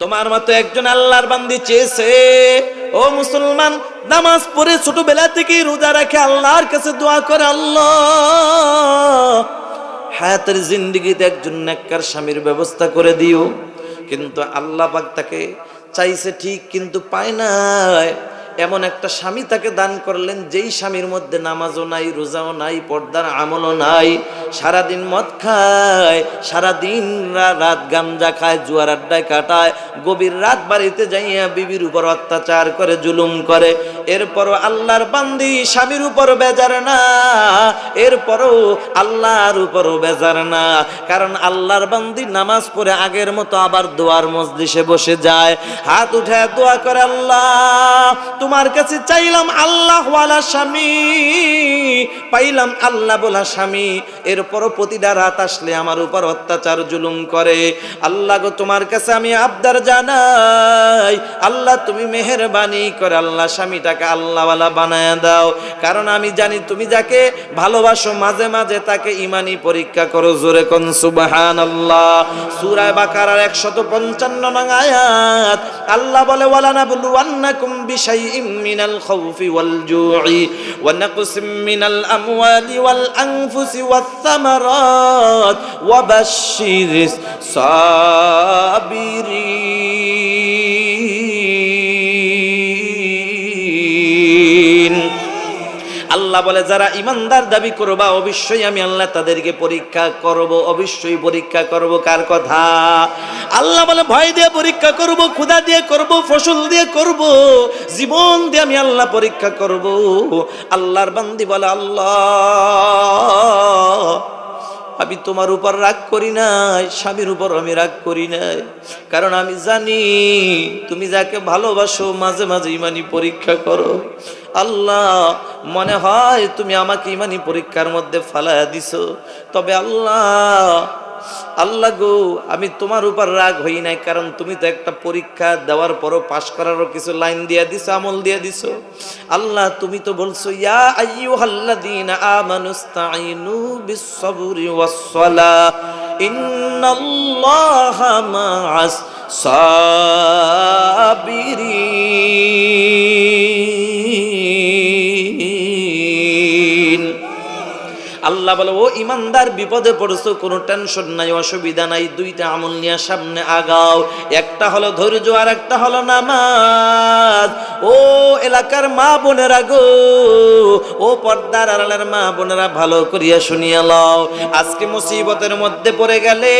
তোমার মতো একজন আল্লাহর বান্দি চেয়েছে ও মুসলমান নামাজ পড়ে ছোটবেলা থেকে রোজা রাখে আল্লাহর কাছে দোয়া করে, আল্লাহ হায়াতের জিন্দেগিতে একজন নেককার স্বামীর ব্যবস্থা করে দিও। কিন্তু আল্লাহ পাক তাকে চাইছে ঠিক, কিন্তু পায় নাই। এমন একটা স্বামী তাকে দান করলেন যেই স্বামীর মধ্যে নামাজও নাই, রোজাও নাই, পর্দার আমলও নাই, সারাদিন মদ খায়, সারাদিন রাত গাঞ্জা খায়, জুয়ার আড্ডায় কাটায়, গভীর রাত বাড়িতে যাইয়া বিবির উপর অত্যাচার করে, জুলুম করে। এরপরও আল্লাহর বান্দি স্বামীর উপর বেজার না, এরপরও আল্লাহর উপরও বেজার না, কারণ আল্লাহর বান্দি নামাজ পড়ে আগের মতো আবার দোয়ার মজলিসে বসে যায়, হাত উঠায় দোয়া করে, আল্লাহ তোমার কাছে চাইলাম আল্লাহ ওয়ালা স্বামী, পাইলাম আল্লাহ বলা স্বামী, এরপরও প্রতিটা রাত আসলে আমার উপর অত্যাচার জুলুম করে। আল্লাহ গো তোমার কাছে আমি আবদার জানাই, আল্লাহ তুমি মেহেরবানি করে আল্লাহ স্বামীটাকে আল্লাহ ওয়ালা বানায় দাও, কারণ আমি জানি তুমি যাকে ভালোবাসো মাঝে মাঝে তাকে ঈমানি পরীক্ষা করো। জোরে কোন সুবহানাল্লাহ। সূরা বাকারার 155 নং আয়াত আল্লাহ বলে, ওয়ালা নাবলুওয়ান্নাকুম বিশাইইম মিনাল খাউফি ওয়াল জুই ওয়া নাকসিম মিনাল আমওয়ালি ওয়াল আনফুসি ওয়াত থামারাত ওয়া বাশশিরিস সাবিরিন। আল্লাহ বলে যারা ইমানদার দাবি করবা অবশ্যই আমি আল্লাহ তাদেরকে পরীক্ষা করব, অবশ্যই পরীক্ষা করব। কার কথা? আল্লাহ বলে ভয় দিয়ে পরীক্ষা করব, ক্ষুধা দিয়ে করব, ফসল দিয়ে করব, জীবন দিয়ে আমি আল্লাহ পরীক্ষা করব। আল্লাহর বান্দি বলে, আল্লাহ আমি তোমার উপর রাগ করি নাই, স্বামীর উপর আমি রাগ করি নাই, কারণ আমি জানি তুমি যাকে ভালোবাসো মাঝে মাঝে ইমানি পরীক্ষা করো। আল্লাহ মনে হয় তুমি আমাকে ইমানি পরীক্ষার মধ্যে ফালায়া দিছো, তবে আল্লাহ গো আমি তোমার উপর রাগ হই নাই, কারণ তুমি তো একটা পরীক্ষা দেওয়ার পরও পাশ করারও কিছু লাইন দিয়ে দিছো, আমল দিয়ে দিছো। আল্লাহ তুমি তো বলছো ইয়া আইয়ুহাল্লাযীনা আমানুস্তাঈনু বিস-সাবরি ওয়াস-সালাহ ইন্নাল্লাহা মা'আস সাবিরিন। আল্লাহ বলে ও ইমানদার বিপদে পড়ছো, কোনো টেনশন নাই, অসুবিধা নাই, দুইটা আমল নিয়ে সামনে আগাও, একটা হলো ধৈর্য আর একটা হলো নামাজ। ও এলাকার মা বোনেরা গো, ও পর্দার আড়ালের মা বোনেরা ভালো করিয়া শুনিয়া লও, আজকে মুসিবতের মধ্যে পড়ে গেলে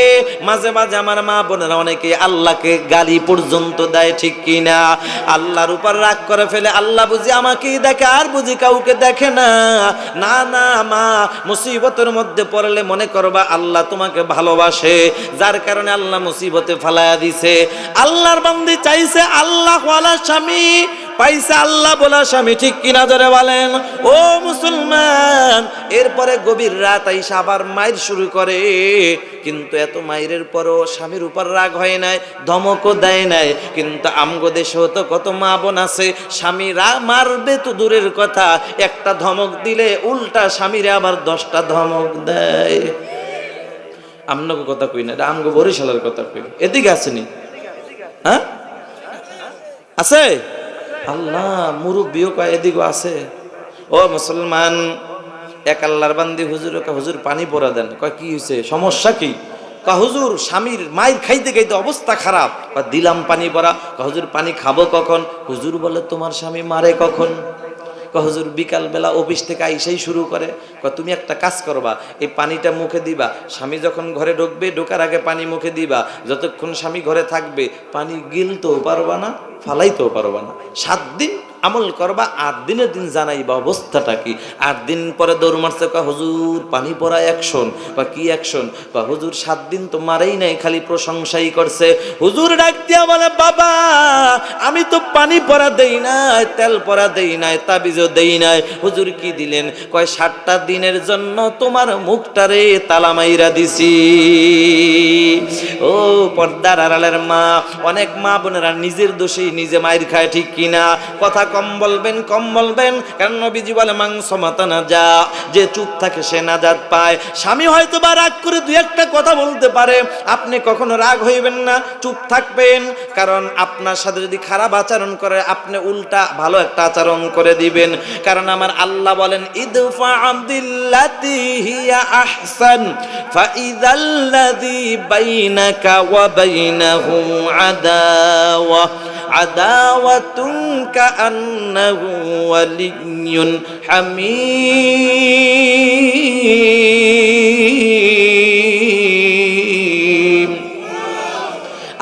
মাঝে মাঝে আমার মা বোনেরা অনেকে আল্লাহকে গালি পর্যন্ত দেয়, ঠিক কিনা? আল্লাহর উপর রাগ করে ফেলে, আল্লাহ বুঝি আমাকেই দেখে আর বুঝি কাউকে দেখে না। না না মা, মুসিবতের মধ্যে পড়লে মনে করবা আল্লাহ তোমাকে ভালোবাসে, যার কারণে আল্লাহ মুসিবতে ফালায়া দিছে। আল্লাহর বান্দি চাইছে আল্লাহ ওয়ালা স্বামী, পাইছে আল্লাহ বলা স্বামী, ঠিক কিনা জোরে বলেন ও মুসলমান। এরপরে গভীর রাত আইসা আবার মাইর শুরু করে, কিন্তু এত মাইরের পরও স্বামীর উপর রাগ হয় নাই, ধমকও দেয় নাই। কিন্তু আমগো দেশেও তো কত মা বোন আছে স্বামী মারবে তো দূরের কথা, একটা ধমক দিলে উল্টা স্বামীরে আবার 10টা ধমক দেয়। আমনগো কথা কই না, এটা আমগো বরিশালের কথা কই। এদিকে আসেনি? হ্যাঁ আছে? আল্লাহ মুরব্বিও কয় এদিকে আছে। ও মুসলমান, এক আল্লাহর বান্দি হুজুর হুজুর পানি পড়া দেন। কয় কি হয়েছে, সমস্যা কি? কয় হুজুর স্বামীর মায়ের খাইতে খাইতে অবস্থা খারাপ। কয় দিলাম পানি পড়া। কয় হুজুর পানি খাবো কখন? হুজুর বলে তোমার স্বামী মারে কখন? কয় হুজুর বিকাল বেলা অফিস থেকে আইসাই শুরু করে। কয় তুমি একটা কাজ করবা, এই পানিটা মুখে দিবা, স্বামী যখন ঘরে ঢুকবে ঢোকার আগে পানি মুখে দিবা, যতক্ষণ স্বামী ঘরে থাকবে পানি গিলতেও পারবা না, ফালাইতেও পারবা না। 7 দিন আমল করবা, 8 দিনের দিন জানাইবা অবস্থাটা কি। 8 দিন পরে দৌড় মারছে, কয় হুজুর পানি পড়া অ্যাকশন। বা কি অ্যাকশন? কয় হুজুর 7 দিন তো মারেই নাই, খালি প্রশংসাই করছে। হুজুর ডাক দিয়া বলে বাবা আমি তো পানি পড়া দেই নাই, তেল পড়া দেই নাই, তাবিজও দেই নাই। হুজুর কি দিলেন? কয় 7টা দিনের জন্য তোমার মুখটারে তালা মাইরা দিছি। ও পর্দার আড়ালের মা, অনেক মা বোনেরা নিজের দোষেই নিজে মাইর খায়, ঠিক কিনা? কথা কম বলবেন, কম বলবেন, কারণ নবীজি বলে মান সামাতা নাজা, যে চুপ থাকে সে নাজাত পায়। স্বামী হয়তো বা রাগ করে দুই একটা কথা বলতে পারে, আপনি কখনো রাগ হইবেন না, চুপ থাকবেন, কারণ আপনার সাথে যদি খারাপ আচরণ করে আপনি উল্টা ভালো একটা আচরণ করে দিবেন। কারণ আমার আল্লাহ বলেন ইদফা বিল্লাতি হিয়া আহসান ফাইযাল্লাযী বাইনাকা ওয়া বাইনাহু আদাওয়াতুন কাআন্নাহু ওয়ালিয়্যুন হামীম।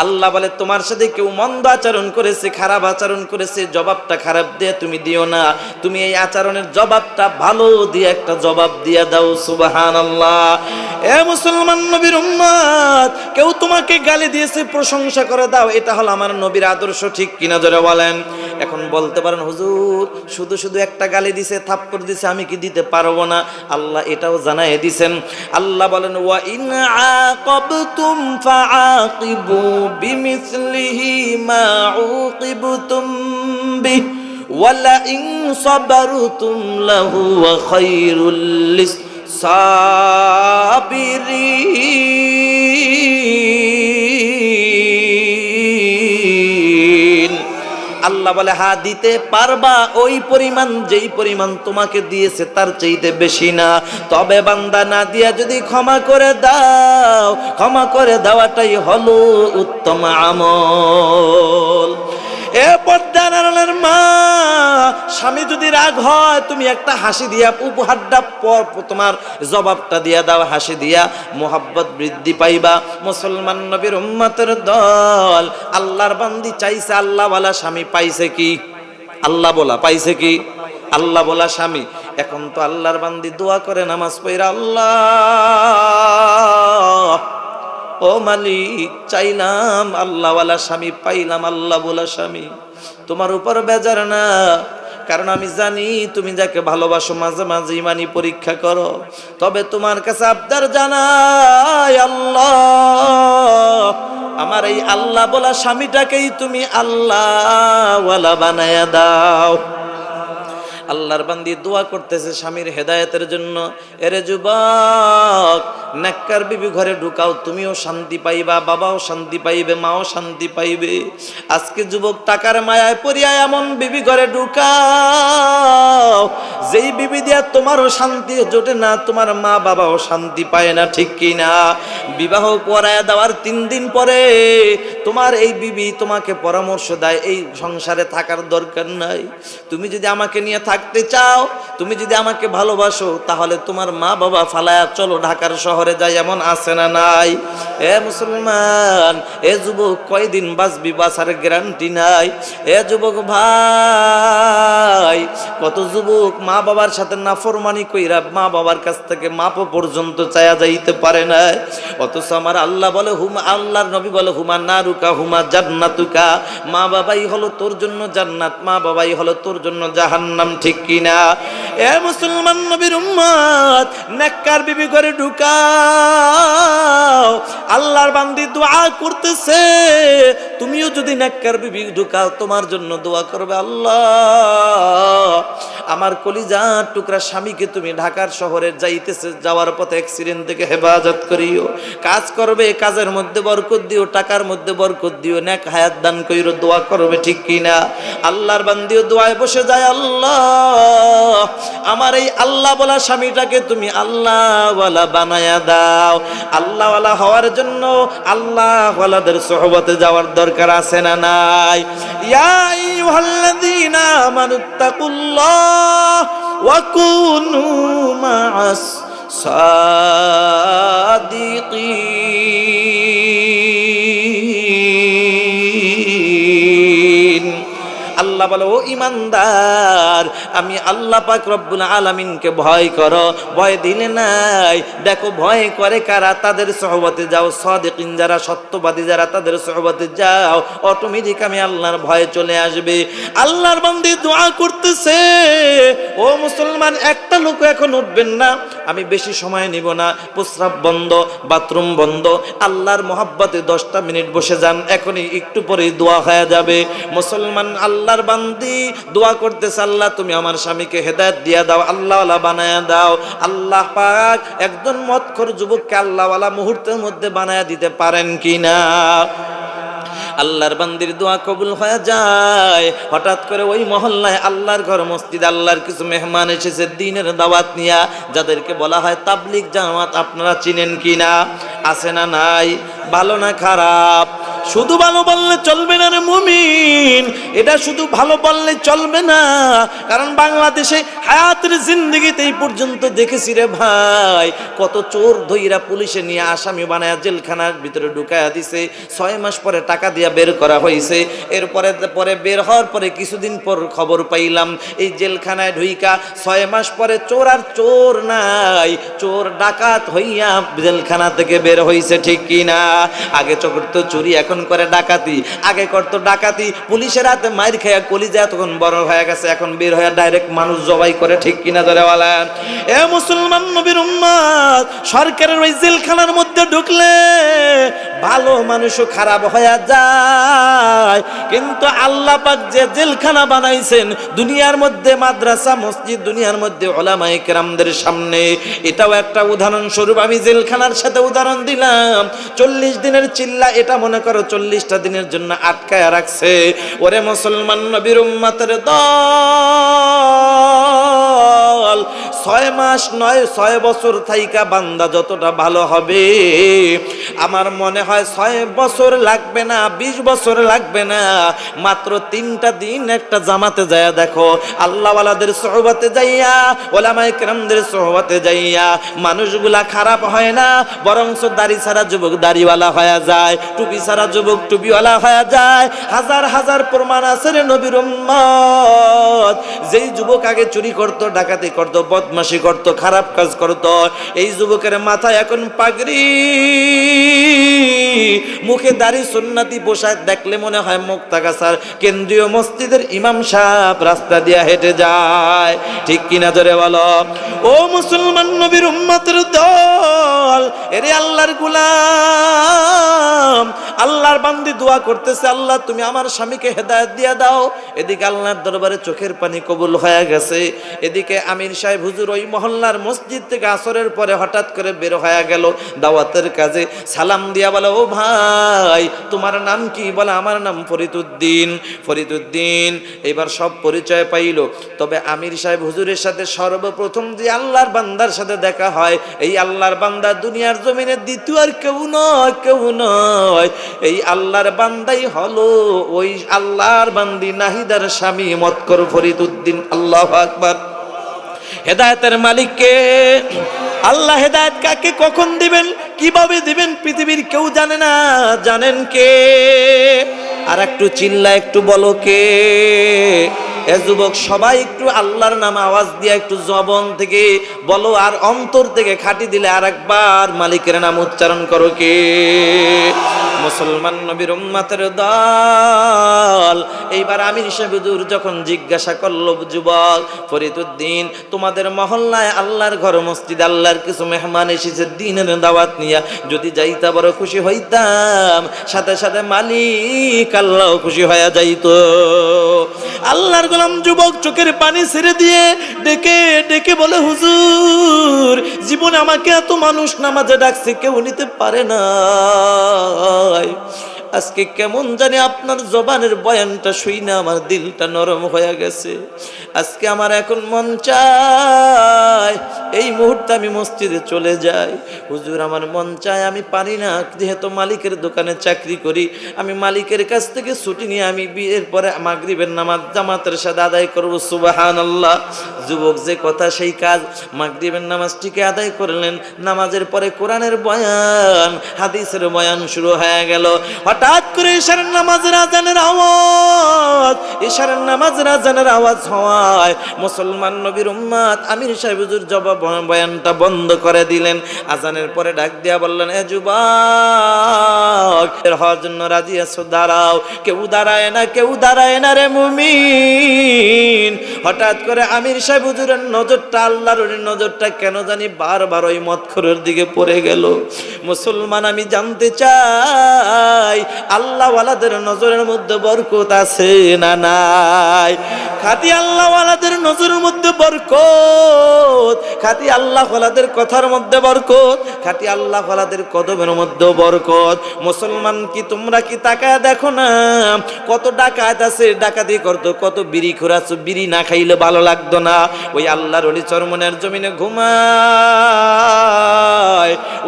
আল্লাহ বলে তোমার সাথে কেউ মন্দ আচরণ করেছে, খারাপ আচরণ করেছে, জবাবটা খারাপ দিয়ে তুমি দিও না, তুমি এই আচরণের জবাবটা ভালো দিয়ে একটা জবাব দিয়ে দাও। সুবহানাল্লাহ। এ মুসলমান নবীর উম্মত, কেউ তোমাকে গালি দিয়েছে প্রশংসা করে দাও, এটা হলো আমার নবীর আদর্শ, ঠিক কিনা জোরে বলেন। এখন বলতে পারেন হুজুর শুধু শুধু একটা গালি দিছে, থাপ্পড় দিছে, আমি কি দিতে পারবো না? আল্লাহ এটাও জানায় দিছেন। আল্লাহ বলেন ওয়া ইন আকাবতুম ফাআকিবু বিমিসলিহি মা উকিবতুম বিহি ওয়ালা ইন সাবারতুম লাহুয়া খায়রুল লিসাবিরিন। আল্লাহ বলে হ্যাঁ দিতে পারবা, ওই পরিমাণ যেই পরিমাণ তোমাকে দিয়েছে তার চাইতে বেশি না। তবে বান্দা না দিয়া যদি ক্ষমা করে দাও, ক্ষমা করে দেওয়াটাই হলো উত্তম আমল। এ পর্দার আড়ালের মা, স্বামী যদি রাগ হয় তুমি একটা হাসি দিয়া উপহারটা পর তোমার জবাবটা দিয়া দাও, হাসি দিয়া মোহাব্বত বৃদ্ধি পাইবা। মুসলমান নবীর উম্মতের দল, আল্লাহর বান্দি চাইছে আল্লাহ ওয়ালা স্বামী, পাইছে কি? আল্লাহ বলা পাইছে কি? আল্লাহ বলা স্বামী। এখন তো আল্লাহর বান্দি দোয়া করে নামাজ পড়া, আল্লাহ ও মালিক চাইলাম আল্লাহওয়ালা স্বামী, পাইলাম আল্লাহ বলা স্বামী। তোমার উপর বেজার না, কারণ আমি জানি তুমি যাকে ভালোবাসো মাঝে মাঝে ইমানি পরীক্ষা করো। তবে তোমার কাছে আবদার জানাই আল্লাহ, আমার এই আল্লাহ বলা স্বামীটাকেই তুমি আল্লাহওয়ালা বানায়া দাও। আল্লাহর বান্দি দোয়া করতেছে স্বামীর হেদায়েতের জন্য। এরে যুবক, নেককার বিবি ঘরে ঢুকাও, তুমিও শান্তি পাইবা, বাবাও শান্তি পাইবে, মাও শান্তি পাইবে। আজকে যুবক টাকার মায়ায় পড়িয়া এমন বিবি ঘরে ঢুকাও যেই বিবি দিয়া তোমারও শান্তি জোটে না, তোমার মা বাবাও শান্তি পায় না, ঠিক কি না? বিবাহ পড়ায়া দেওয়ার 3 দিন পরে তোমার এই বিবি তোমাকে পরামর্শ দেয় এই সংসারে থাকার দরকার নাই, তুমি যদি আমাকে নিয়ে থাকতে চাও, তুমি যদি আমাকে ভালোবাসো, তাহলে তোমার মা বাবা ফালায়া চলো ঢাকার শহরে যাই, এমন আছে না নাই? এ মুসলমান, এ যুবক কয়দিন বাঁচবি, বাঁচার গ্যারান্টি নাই। এ যুবক ভাই, কত যুবক মা বাবার সাথে নাফরমানি কইরা মা বাবার কাছ থেকে মাপ পর্যন্ত চায়া যাইতে পারে না। অথচ আমার আল্লাহ বলে আল্লাহর নবী বলে হুমা নারুকা হুমা জান্নাতুকা, মা বাবাই হলো তোর জন্য জান্নাত, মা বাবাই হলো তোর জন্য জাহান্নাম, ঠিক কিনা? এ মুসলমান নবীর উম্মত, নেককার বিবি ঘরে ঢুকাও। আল্লাহর বান্দি দোয়া করতেছে, তুমিও যদি নেককার বিবি ঢুকাও তোমার জন্য দোয়া করবে, আল্লাহ আমার কলিজার টুকরা স্বামীকে তুমি ঢাকার শহরে যাইতেছে, যাওয়ার পথে অ্যাক্সিডেন্ট থেকে হেফাজত করিও, কাজ করবে কাজের মধ্যে বরকত দিও, টাকার মধ্যে বরকত দিও, নেক হায়াত দান কইরো, দোয়া করবে, ঠিক কিনা? আল্লাহর বান্দিও দোয়ায় বসে যায়, আল্লাহ আমার এই আল্লাহ বলা স্বামীটাকে তুমি আল্লাহওয়ালা বানায়া দাও। আল্লাহওয়ালা হওয়ার জন্য আল্লাহওয়ালাদের সোহবতে যাওয়ার দরকার আছে না নাই? ইয়া আইয়ুহাল্লাযীনা আমানুত্তাকুল্লাহ ওয়া কুনু মা'আস সাদিকিন। আল্লাহ বলে ও ইমানদার, আমি আল্লাহ পাক রব্বুল আলামিনকে ভয় করো। ভয় দিলে নাই, দেখো ভয় করে কারা? তাদের সোহবতে যাও, সাদিকিন যারা, সত্যবাদী যারা, তাদের সোহবতে যাও, অটোমেটিক আমি আল্লাহর ভয় চলে আসবে। আল্লাহর বান্দী দোয়া করতেছে, ও মুসলমান একটা লোক এখন উঠবেন না, আমি বেশি সময় নিব না, প্রস্রাব বন্ধ, বাথরুম বন্ধ, আল্লাহর মহাব্বতে 10টা মিনিট বসে যান, এখনই একটু পরেই দোয়া হয়ে যাবে। মুসলমান আল্লাহর বান্দি দোয়া করতেছে, আল্লাহ তুমি আমার স্বামীকে হেদায়েত দিয়া দাও, আল্লাহওয়ালা বানায়া দাও। আল্লাহ পাক একজন মদখোর যুবককে আল্লাহওয়ালা মুহূর্তের মধ্যে বানায়া দিতে পারেন কিনা? আল্লাহর বান্দির দোয়া কবুল হয়ে যায়। হঠাৎ করে ওই মহল্লায় আল্লাহর ঘর মসজিদ, আল্লাহর কিছু মেহমান এসেছে দ্বীনের দাওয়াত নিয়া, যাদেরকে বলা হয় তাবলিগ জামাত। আপনারা চিনেন কিনা? আছে না নাই? ভালো না খারাপ? শুধু ভালো বললে চলবে না রে মুমিন, এটা শুধু ভালো বললে চলবে না। কারণ বাংলাদেশে হায়াতের জিন্দেগিতে এই পর্যন্ত দেখেছি রে ভাই, কত চোর ধইরা পুলিশে নিয়ে আসামি বানায় জেলখানার ভিতরে ঢুকায়া দিছে, 6 মাস পরে টাকা দিয়া বের করা হয়েছে। পরে বের হওয়ার পরে কিছুদিন পর খবর পাইলাম এই জেলখানায় ঢুইকা 6 মাস পরে চোর আর চোর নাই, চোর ডাকাত হইয়া জেলখানা থেকে বের হয়েছে। ঠিক কিনা? আগে করতো চুরি, এখন করে ডাকাতি। আগে করতো ডাকাতি, পুলিশের হাতে মাইর খেয়া কলিজা তখন বড় হয়ে গেছে, এখন বের হয়ে ডাইরেক্ট মানুষ জবাই করে। ঠিক কিনা ধরে বলেন? এ মুসলমান নবীর উম্মত, সরকারের ওই জেলখানার মধ্যে ঢুকলে ভালো মানুষও খারাপ হয়ে যায়, কিন্তু আল্লাহ পাক যে জেলখানা বানাইছেন দুনিয়ার মধ্যে, মাদ্রাসা মসজিদ, দুনিয়ার মধ্যে উলামায়ে কেরামদের সামনে, এটাও একটা উদাহরণ স্বরূপ আমি জেলখানার সাথে উদাহরণ দিলাম। 40 দিনের চিল্লা, এটা মনে করো 40টা দিনের জন্য আটকায় রাখছে। ওরে মুসলমান নবীর উম্মতের দল, 6 মাস নয় 6 বছর থাইকা বান্দা যতটা ভালো হবে, আমার মনে হয় 6 বছর লাগবে না, 20 বছর লাগবে না, মাত্র 3টা দিন একটা জামাতে যাইয়া দেখো, আল্লাহওয়ালাদের সোহবতে যাইয়া, ওলামায়ে কেরামদের সোহবতে যাইয়া মানুষগুলা খারাপ হয় না, বরংস দাড়ি ছাড়া যুবক দাড়িওয়ালা হয়ে যায়, টুপি ছাড়া যুবক টুপিওয়ালা হয়ে যায়। হাজার হাজার প্রমাণ আছে রে নবীর উম্মত। যেই যুবক আগে চুরি করতো, ডাকাতি করতো, বদমাশি করতো, খারাপ কাজ করতো, এই যুবকের মাথায় এখন পাগড়ি, মুখে দাড়ি, সুন্নতি পোশাক, দেখলে মনে হয় মুক্তাগাছার কেন্দ্রীয় মসজিদের ইমাম সাহেব রাস্তা দিয়ে হেঁটে যায়। ঠিক কিনা জোরে বলো? ও মুসলমান নবীর উম্মতের দল, এরে আল্লাহর গোলাম, আল্লাহর বান্দি দোয়া করতেছে, আল্লাহ তুমি আমার স্বামীকে হেদায়েত দিয়া দাও। এদিকে আল্লাহর দরবারে চোখের পানি কবুল হয়ে গেছে, এদিকে আমির সাহেব হুজুর ওই মহল্লার মসজিদ থেকে আসরের পরে হঠাৎ করে বের হয়ে গেল দাওয়াতের কাজে। সালাম দিয়া বলে, ও ভাই তোমার নাম কি? বলে আমার নাম ফরিদউদ্দিন। ফরিদউদ্দিন এবার সব পরিচয় পাইল। তবে আমির সাহেব হুজুরের সাথে সর্বপ্রথম যে আল্লাহর বান্দার সাথে দেখা হয়, এই আল্লাহর বান্দা দুনিয়ার জমিনে দ্বিতীয় আর কেউ নয়, কেউ নয়, এই আল্লাহর বান্দাই হলো ওই আল্লাহর বান্দি নাহিদার স্বামী মদখোর ফরিদউদ্দিন। আল্লাহু আকবার। হেদায়েতের মালিককে আল্লাহ হেদায়েত কাকে কখন দিবেন, কিভাবে দিবেন পৃথিবীর কেউ জানে না। জানেন কে? আর একটু চিল্লা একটু বলো কে? এ যুবক সবাই একটু আল্লাহর নাম আওয়াজ দিয়ে একটু জবান থেকে বলো, আর অন্তর থেকে খাঁটি দিলে আর একবার মালিকের নাম উচ্চারণ করো, কে? মুসলমান নবীর উম্মতের দল। এইবার আমির সাহেব হুজুর যখন জিজ্ঞাসা করলো, যুবক ফরিদউদ্দিন তোমাদের মহল্লায় আল্লাহর ঘর মসজিদ, আল্লাহর কিছু মেহমান এসেছে দ্বীনের দাওয়াত নিয়া, যদি যাইতা বড় খুশি হইতাম। সাথে সাথে মালিক আল্লাহ খুশি হয়ে যাইতো। আল্লাহর গোলাম যুবক চোখের পানি ছেড়ে দিয়ে ডেকে ডেকে বলে, হুজুর জীবনে আমাকে এত মানুষ নামাজে ডাকছে, কেউ নিতে পারে না। আজকে কেমন জানি আপনার জবানের বয়ানটা শুনে আমার দিলটা নরম হয়ে গেছে। আজকে আমার এখন মন চায় এই মুহূর্তে আমি মসজিদে চলে যাই। হুজুর আমার মন চায় আমি পারি না, যেহেতু মালিকের দোকানে চাকরি করি, আমি মালিকের কাছ থেকে ছুটি নিয়ে আমি বিয়ের পরে মাগরিবের নামাজ জামাতের সাথে আদায় করবো। সুবহানাল্লাহ। যুবক যে কথা সেই কাজ। মাগরিবের নামাজটিকে আদায় করলেন, নামাজের পরে কোরআনের বয়ান, হাদিসের বয়ান শুরু হয়ে গেল। হঠাৎ করে ইশারের নামাজের আজানের আওয়াজ, ইশারের নামাজের আজানের আওয়াজ হওয়ায় মুসলমান নবীর উম্মত আমির সাহেব হুজুর জবাব বয়ানটা বন্ধ করে দিলেন। আজানের পরে ডাক দিয়া বললেন, এ যুবক, বের হওয়ার জন্য রাজি আছো? দাঁড়াও। কেউ দাঁড়ায় না, কেউ দাঁড়ায় না রে মুমিন। হঠাৎ করে আমির সাহেব হুজুরের নজরটা, আল্লাহর নজরটা কেন জানি বারবার ওই মদখোরের দিকে পড়ে গেল। মুসলমান, আমি জানতে চাই আল্লাহওয়ালাদের নজরের মধ্যে বরকত আছে না নাই? খাঁটি আল্লাহওয়ালাদের নজরের মধ্যে বরকত, খাঁটি আল্লাহওয়ালাদের কথার মধ্যে বরকত, খাঁটি আল্লাহওয়ালাদের কদমের মধ্যে বরকত। মুসলমান, কি তোমরা কি তাকায় দেখো না কত ডাকাত আছে, ডাকাতি করতো, কত বিড়ি খোরাছো, বিড়ি না খাইলে ভালো লাগতো না। ওই আল্লাহর ওলি চরমনের জমিনে ঘুমায়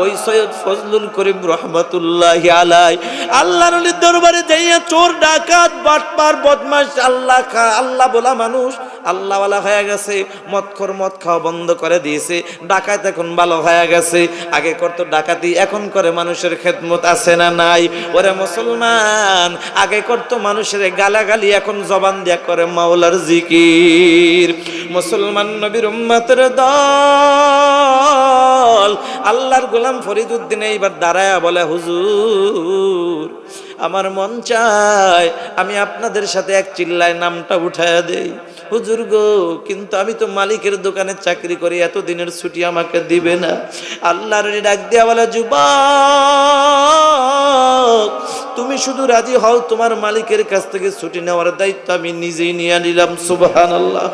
ওই সৈয়দ ফজলুল করিম রহমতুল্লাহি আলাই আল্লাহর ওলির দরবারে যাইয়া চোর, ডাকাত, বাটপার, বদমাশ, আল্লাহ বলা মানুষ আল্লাহওয়ালা হয়ে গেছে। মদখোর মদ খাওয়া বন্ধ করে দিয়েছে, ডাকাত এখন ভালো হয়ে গেছে। আগে করতো ডাকাতি, এখন করে মানুষের খেদমত, আছে না নাই? ওরে মুসলমান, আগে করতো মানুষের গালাগালি, এখন জবান দিয়া করে মাওলার জিকির। মুসলমান, নবীর উম্মতের দল আল্লাহর গোলাম ফরিদউদ্দিন এইবার দাঁড়ায়া বলে, হুজুর, আমার মন চায় আমি আপনাদের সাথে এক চিল্লায় নামটা উঠায়া দেই। হুজুর গো, কিন্তু আমি তো মালিকের দোকানে চাকরি করি, এত দিনের ছুটি আমাকে দিবে না। আল্লাহর ডাক দিয়া বলে, যুবক, তুমি শুধু রাজি হও, তোমার মালিকের কাছ থেকে ছুটি নেওয়ার দায়িত্ব আমি নিজেই নিয়ে নিলাম। সুবহানাল্লাহ।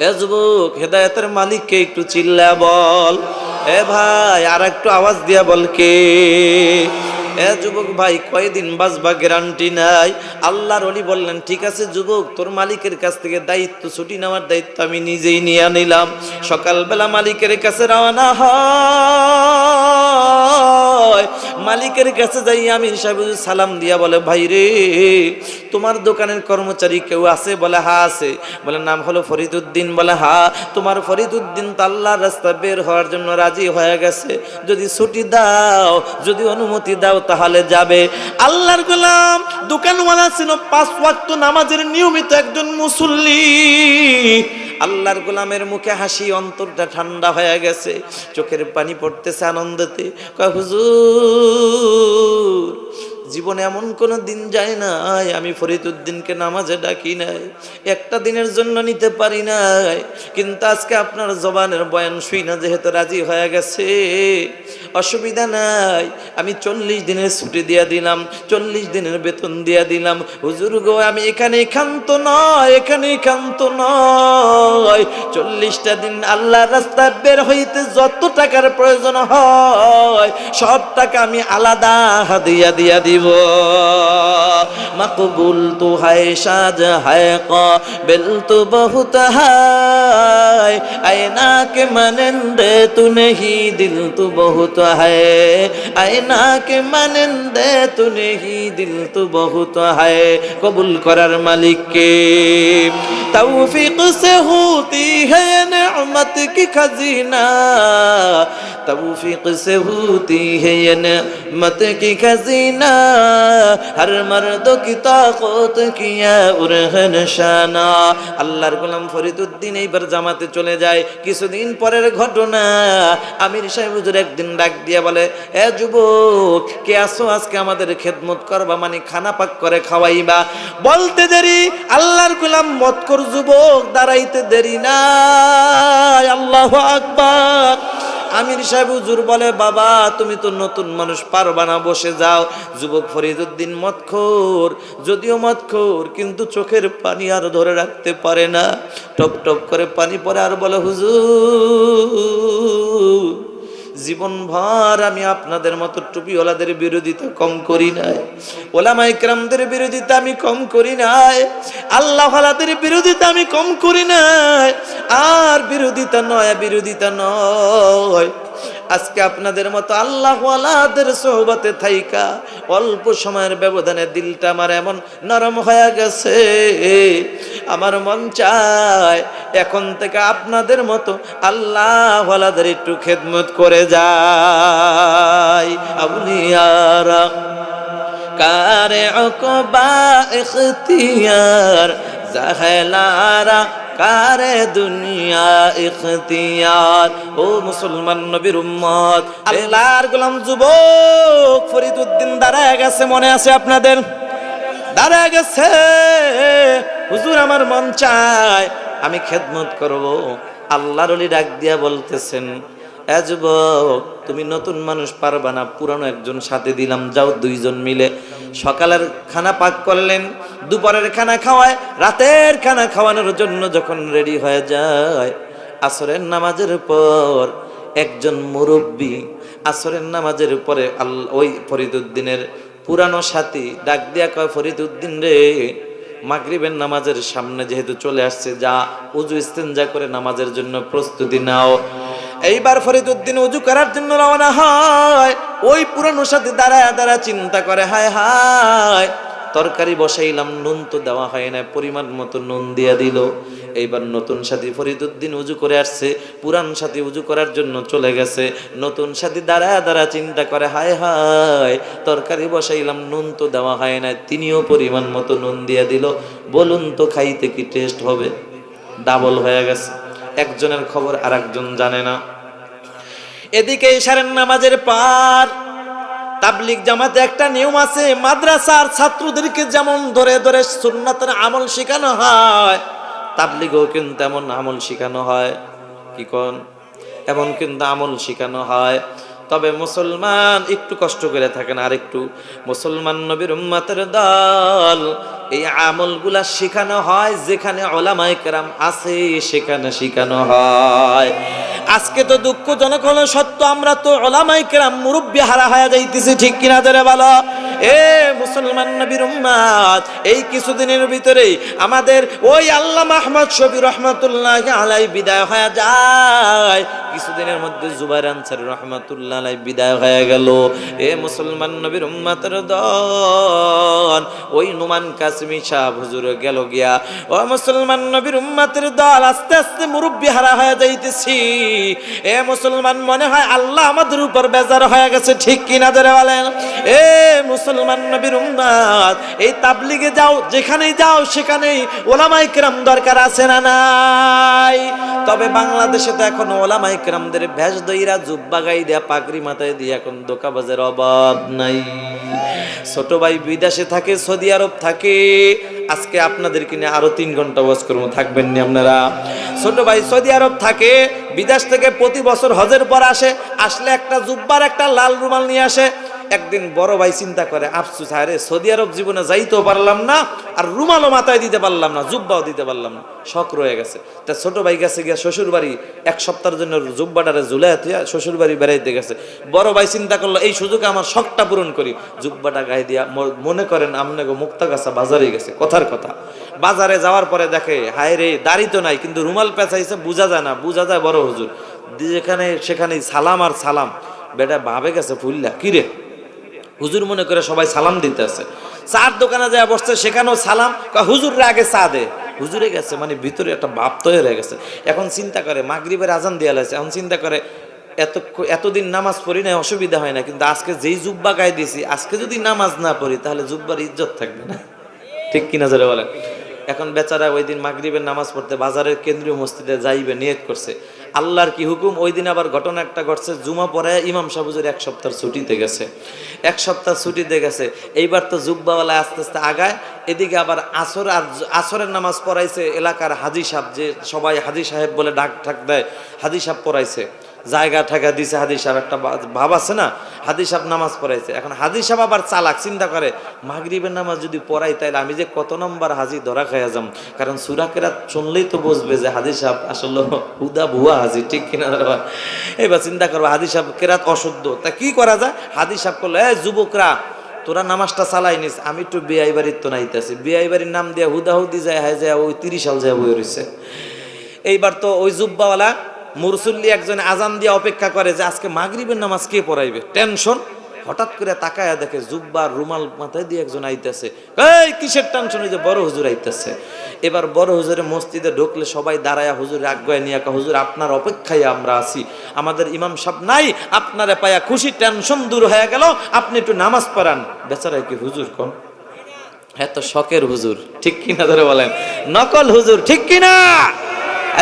এ যুবক, হেদায়েতের মালিককে একটু চিল্লা বল। এ ভাই, আর একটু আওয়াজ দিয়া বল, কে? এ যুবক ভাই, কয়দিন বাঁচবা গ্যারান্টি নাই। আল্লাহর ওলি বললেন, ঠিক আছে যুবক, তোর মালিকের কাছ থেকে দায়িত্ব, ছুটি নেওয়ার দায়িত্ব আমি নিজেই নিয়ে নিলাম। সকালবেলা মালিকের কাছে রওনা হয়। মালিকের কাছে যাই আমির সাহেব সালাম দিয়া বলে, ভাই রে, তোমার দোকানের কর্মচারী কেউ আছে? বলে, হ্যাঁ আছে। বলে, নাম হলো ফরিদউদ্দিন? বলে, হ্যাঁ। তোমার ফরিদউদ্দিন তো আল্লাহর রাস্তায় বের হওয়ার জন্য রাজি হয়ে গেছে, যদি ছুটি দাও, যদি অনুমতি দাও তাহলে যাবে। আল্লাহর গোলাম দোকানওয়ালা ছিল, 5 ওয়াক্ত নামাজের নিয়মিত একজন মুসল্লি। আল্লাহর গোলামের মুখে হাসি, অন্তরটা ঠান্ডা হয়ে গেছে, চোখের পানি পড়তেছে আনন্দেতে। কয়, হুজুর, জীবনে এমন কোনো দিন যায় নাই আমি ফরিদউদ্দিনকে নামাজে ডাকি নাই, একটা দিনের জন্য নিতে পারি নাই, কিন্তু আজকে আপনার জবানের বয়ান শুই না যেহেতু রাজি হয়ে গেছে, অসুবিধা নাই, আমি 40 দিনের ছুটি দিয়া দিলাম, 40 দিনের বেতন দিয়া দিলাম। হুজুর গো, আমি এখানে ক্ষান্ত নয়, এখানে ক্ষান্ত নয়, 40টা দিন আল্লাহর রাস্তায় বের হইতে যত টাকার প্রয়োজন হয় সব টাকা আমি আলাদা হাদিয়া দিয়া দিব। মকবুল তু হায় সাজ হায় কাবিল তু বহুত হায়, আয়না কে মানন্দে তু নেহি দিল তু বহুত হায়, আয়না কে মানন্দে তু নেহি দিল তু বহুত হায়। কবুল করার মালিক কে, তৌফিক সে হোতি হ্যায় নেমত কি খজিনা, तौफीक से होती है ये नेमत की खजीना, हर मर्द की ताकत किया उरहन शाना। আল্লাহর গোলাম ফরিদউদ্দিন এইবার জামাতে চলে যায়। কিছুদিন পরের ঘটনা, আমির সাহেব হুজুর একদিন ডাক দিয়া বলে, এ যুবক, কে আসো আজকে আমাদের খেদমত করবা, মানে খানা পাক করে খাওয়াইবা। বলতে দেরি আল্লাহর গোলাম মদখোর যুবক, দাঁড়াইতে দেরি না। আল্লাহু আকবার। আমির সাহেব হুজুর বলে, বাবা তুমি তো নতুন মানুষ, পারবা না, বসে যাও। যুবক ফরিদউদ্দিন মদখোর, যদিও মদখোর, কিন্তু চোখের পানি আর ধরে রাখতে পারে না, টপ টপ করে পানি পড়ে, আর বলে, হুজুর, জীবন ভর আমি আপনাদের মতো টুপিওয়ালাদের বিরোধিতা কম করি নাই, ওলামা ইকরামদের বিরোধিতা আমি কম করি নাই, আল্লাহ ওয়ালাদের বিরোধিতা আমি কম করি নাই। আর বিরোধিতা নয়, বিরোধিতা নয়, আজকে আপনাদের মতো আল্লাহ ওয়ালাদের সোহবতে থাইকা অল্প সময়ের ব্যবধানে দিলটা আমার এমন নরম হয়ে গেছে, আমার মন চায় এখন থেকে আপনাদের মতো আল্লাহ ওয়ালাদের একটু খেদমত করে যাই। আউলিয়ারা কারে উকবা ইখতিয়ার জাহেলারা কারে দুনিয়া ইখতিয়ার। ও মুসলমান নবীর উম্মত, আল্লাহর গোলাম যুবক ফরিদউদ্দিন দাঁড়ায় গেছে, মনে আছে আপনাদের? দাঁড়ায় গেছে, হুজুর আমার মন চায় আমি খেদমত করব। আল্লাহর ওলি ডাক দিয়া বলতেছেন, এ যুবক তুমি নতুন মানুষ পারবা না, পুরানো একজন সাথে দিলাম, যাও দুইজন মিলে সকালের খানা পাক করলেন, দুপুরের খানা খাওয়ায়, রাতের খানা খাওয়ানোর জন্য যখন রেডি হয়ে যায়, আসরের নামাজের পর একজন মুরব্বী, আসরের নামাজের পরে ওই ফরিদউদ্দিনের পুরানো সাথী ডাক দিয়া কয়, ফরিদউদ্দিন রে, মাগরিবের নামাজের সামনে যেহেতু চলে আসছে, যা উজু ইস্তেঞ্জা করে নামাজের জন্য প্রস্তুতি নাও। এইবার ফরিদউদ্দিন উজু করার জন্য রওনা হয়। ওই পুরানো সাথী দাঁড়ায় দাঁড়া চিন্তা করে, হায় হায় তরকারি বসাইলাম, নুন তো দেওয়া হয় না, পরিমাণ মতো নুন দিয়া দিল। এইবার নতুন সাথী ফরিদউদ্দিন উজু করে আসছে, পুরান সাথী উজু করার জন্য চলে গেছে। নতুন সাথী দাঁড়ায় দাঁড়া চিন্তা করে, হায় হায় তরকারি বসাইলাম, নুন তো দেওয়া হয় না, তিনিও পরিমাণ মতো নুন দিয়া দিল। বলুন তো খাইতে কি টেস্ট হবে? ডাবল হয়ে গেছে, একজনের খবর আর একজন জানে না। এদিকে ইশারের নামাজের পার তাবলিগ জামাতে একটা নিয়ম আছে, মাদ্রাসার ছাত্রদেরকে যেমন ধরে ধরে সুন্নাতের আমল শেখানো হয়, তাবলিগও কিন্তু এমন আমল শেখানো হয়। কি কোন? এমন কিন্তু আমল শেখানো হয়। তবে মুসলমান একটু কষ্ট করে থাকেন, আর একটু মুসলমান নবীর উম্মতের দল, এই আমলগুলা শেখানো হয় যেখানে উলামায়ে কেরাম আছে সেখানে শেখানো হয়। আজকে তো দুঃখজনক হলো সত্য, আমরা তো উলামায়ে কেরাম মুরব্বি হারা হয়ে যাইতেছি, ঠিক কিনা ধরে বলো? এ মুসলমান নবীর উম্মত, এই কিছুদিনের ভিতরেই আমাদের ওই আল্লামা আহমদ শফি রহমাতুল্লাহি আলাইহি বিদায় হয়ে যায়। কিছুদিনের মধ্যে জুবাইর আনসারী রহমাতুল্লাহি আলাইহি বিদায় হয়ে গেল। এ মুসলমান নবীর উম্মতের দল, ওই নুমান কাসেমি সাহেব হুজুর গেল গিয়া। ও মুসলমান নবীর উম্মতের দল, আস্তে আস্তে মুরব্বি হারা হয়ে যাইতেছি। এ মুসলমান, মনে হয় আল্লাহ আমাদের উপর বেজার হয়ে গেছে, ঠিক কিনা ধরে বলেন? এ মুসলমান নবীর উম্মত, এই তাবলিগে যাও, যেখানেই যাও সেখানেই ওলামায়ে কেরাম দরকার আছে না নাই? তবে বাংলাদেশে তো এখন ওলামায়ে কেরামদের ভেষ দইরা জুব্বা গাই দেয়া পাগড়ি মাথায় দিয়ে এখন দোকাবাজের অভাব নাই। ছোট ভাই বিদেশে থাকে, সৌদি আরব থাকে, আজকে আপনাদেরকে নিয়ে আরো 3 ঘন্টা ওয়াজ করবো, থাকবেন নি আপনারা? ছোট ভাই সৌদি আরব থাকে, বিদেশ থেকে প্রতি বছর হজের পর আসলে একটা জুব্বার একটা লাল রুমাল নিয়ে আসে। একদিন বড় ভাই চিন্তা করে, আফসোস, আরে সৌদি আরব জীবনে যাইতেও পারলাম না, আর রুমালও মাথায় দিতে পারলাম না, জুব্বাও দিতে পারলাম না, শখ রয়ে গেছে। তা ছোট ভাই গেছে গিয়া শ্বশুর বাড়ি, 1 সপ্তাহের জন্য জুব্বাটারে ঝুলাইয়া থুইয়া শ্বশুর বাড়ি বেড়াইতে গেছে। বড় ভাই চিন্তা করলো, এই সুযোগে আমার শখটা পূরণ করি, জুব্বাটা গায়ে দিয়া, মনে করেন আপনাকে মুক্তাগাছা বাজারে গেছে, কথার কথা। বাজারে যাওয়ার পরে দেখে, হায় রে, দাড়ি তো নাই কিন্তু রুমাল পেঁচাইছে, বোঝা যায় না, বোঝা যায় বড় হুজুর। যেখানে সেখানেই সালাম আর সালাম। বেটা ভাবে গেছে ফুল্লা, কিরে হুজুর মনে করে সবাই সালাম দিতে আছে। চার দোকানে যায় বসছে, সেখানেও সালাম, হুজুররা আগে চা দে। হুজুরে গেছে, মানে ভিতরে একটা ভাব তৈরি হয়ে গেছে। এখন চিন্তা করে, মাগরিবের আজান দেওয়া লাগছে, এখন চিন্তা করে এতদিন নামাজ পড়ি না, অসুবিধা হয় না, কিন্তু আজকে যেই জুব্বা গায়ে দিয়েছি, আজকে যদি নামাজ না পড়ি তাহলে জুব্বার ইজ্জত থাকবে না, ঠিক কিনা যারা বলেন? এখন বেচারা ওই দিন মাগরিবের নামাজ পড়তে বাজারের কেন্দ্রীয় মসজিদে যাইবে নিয়ত করছে। আল্লাহর কি হুকুম, ওই দিন আবার ঘটনা একটা ঘটছে, জুমা পরে ইমাম সাহেব হুজুর 1 সপ্তাহ ছুটিতে গেছে, 1 সপ্তাহ ছুটিতে গেছে। এইবার তো জুব্বাওয়ালা আস্তে আস্তে আগায়, এদিকে আবার আসরের নামাজ পড়াইছে এলাকার হাজি সাহেব, যে সবাই হাজি সাহেব বলে ডাক ঠাক দেয়, হাজি সাহেব পড়াইছে, জায়গা ঠাকা দিছে হাদি সাহেব, একটা ভাব আছে না, হাদি সাহেব নামাজ পড়াইছে। এখন হাদি সাহেব আবার চালাক, চিন্তা করে মাগরিবের নামাজ যদি পড়াই তাইলে আমি যে কত নম্বর হাজি ধরা খাইয়া যাম, কারণ সূরা কেরাত শুনলেই তো বুঝবে যে হাদি সাহেব আসলে হুদা ভুয়া হাজি, ঠিক কিনা? এবার চিন্তা করবো হাদি সাহেব কেরাত অশুদ্ধ, তা কি করা যায়? হাদি সাহেব করলো, যুবকরা তোরা নামাজটা চালাই নিস, আমি একটু বিয়াই বাড়ির তো নাইতেছি, বিয়াই বাড়ির নাম দিয়ে হুদাহুদি যায়, হায় যায় ওই 30 সাল যায় বই রয়েছে। এইবার তো ওই জুব্বাওয়ালা মুরসুল্লি একজন আজান দিয়ে অপেক্ষা করে যে আজকে মাগরিবের নামাজ কে পড়াইবে, টেনশন। হঠাৎ করে তাকায়া দেখে জুব্বার রুমাল মাথায় দিয়ে একজন আইতেছে। এই কিসের টেনশন? যে বড় হুজুর আইতেছে। এবার বড় হুজুরের মসজিদে ঢুকলে সবাই দাঁড়ায়া হুজুর আজ্ঞায় নিয়ে হুজুর আপনার অপেক্ষায় আমরা আছি, আমাদের ইমাম সাহেব নাই, আপনারে পায়া খুশি, টেনশন দূর হয়ে গেল, আপনি একটু নামাজ পড়ান। বেচারা কি হুজুর কোন এত শখের হুজুর, ঠিক কিনা ধরে বলেন? নকল হুজুর, ঠিক কিনা?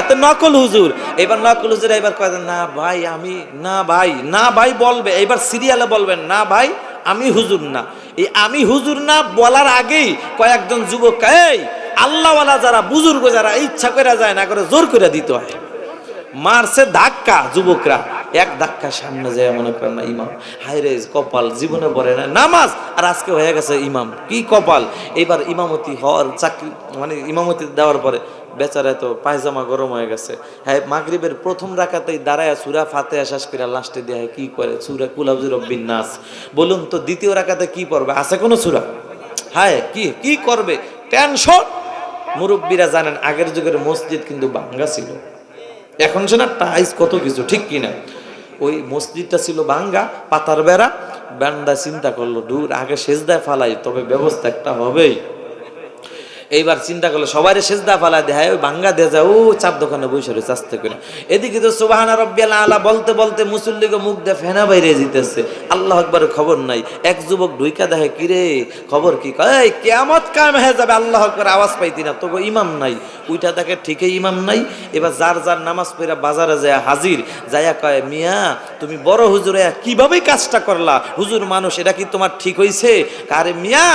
এত নকল হুজুর। এবার নকল হুজুর এবার কয় না ভাই আমি, না ভাই, না ভাই বলবে, এবার সিরিয়ালে বলবেন না ভাই আমি হুজুর না। এই আমি হুজুর না বলার আগেই কয়েকজন যুবক, এই আল্লাহওয়ালা যারা বুজুর্গ যারা ইচ্ছা করে যায় না করে জোর করে দিতে হয়, মারছে ধাক্কা যুবকরা, এক ধাক্কা সামনে যায় মনে করেন না ইমাম, হায় রে কপাল, জীবনে পড়ে না নামাজ আর আজকে হয়ে গেছে ইমাম, কি কপাল। এবার ইমামতি হওয়ার চাকরি মানে ইমামতি দেওয়ার পরে বেচারা তো পায়জামা গরম হয়ে গেছে। হ্যাঁ মাগরিবের প্রথম রাকাতেই দাঁড়ায় সূরা ফাতিহা শেষ করে লাস্টে দিয়ে কি করে সূরা কুল আউযু বিরাব্বিন নাস। বলুন তো দ্বিতীয় রাকাতে কি পড়বে? আছে কোনো সূরা? হায় কি করবে, টেনশন। মুরব্বীরা জানেন আগের যুগের মসজিদ কিন্তু ভাঙ্গা ছিল, এখন সে না টাইস কত কিছু, ঠিক কিনা? ওই মসজিদটা ছিল ভাঙ্গা, পাতার বেড়া। বান্দা চিন্তা করলো দূর আগে সেজদায় ফালাই, তবে ব্যবস্থা একটা হবেই। এইবার চিন্তা করলো সবাই সেজদা ফালাই দেয়, ওই ভাঙ্গা দিয়ে যায়, ও চার দোকানে বসে রয়েছে আস্তে করে। এদিকে তো সুবহানা রাব্বিয়াল আলা বলতে বলতে মুসল্লিকে মুখ দিয়ে ফেনা বাইরে জিতেছে, আল্লাহ আকবার খবর নাই। এক যুবক ঢুইকা দেখে, কিরে খবর কি? এই কিয়ামত কায়েম হয়ে যাবে, আল্লাহ আকবার আওয়াজ পাইতি না, তবু ইমাম নাই। উইটা দেখে ঠিকই ইমাম নাই। এবার যার যার নামাজ পড়া বাজারে যায় হাজির, যাইয়া কয় মিয়া তুমি বড় হুজুরে কিভাবে কাজটা করলা? হুজুর মানুষ, এটা কি তোমার ঠিক হইছে? আরে মিয়া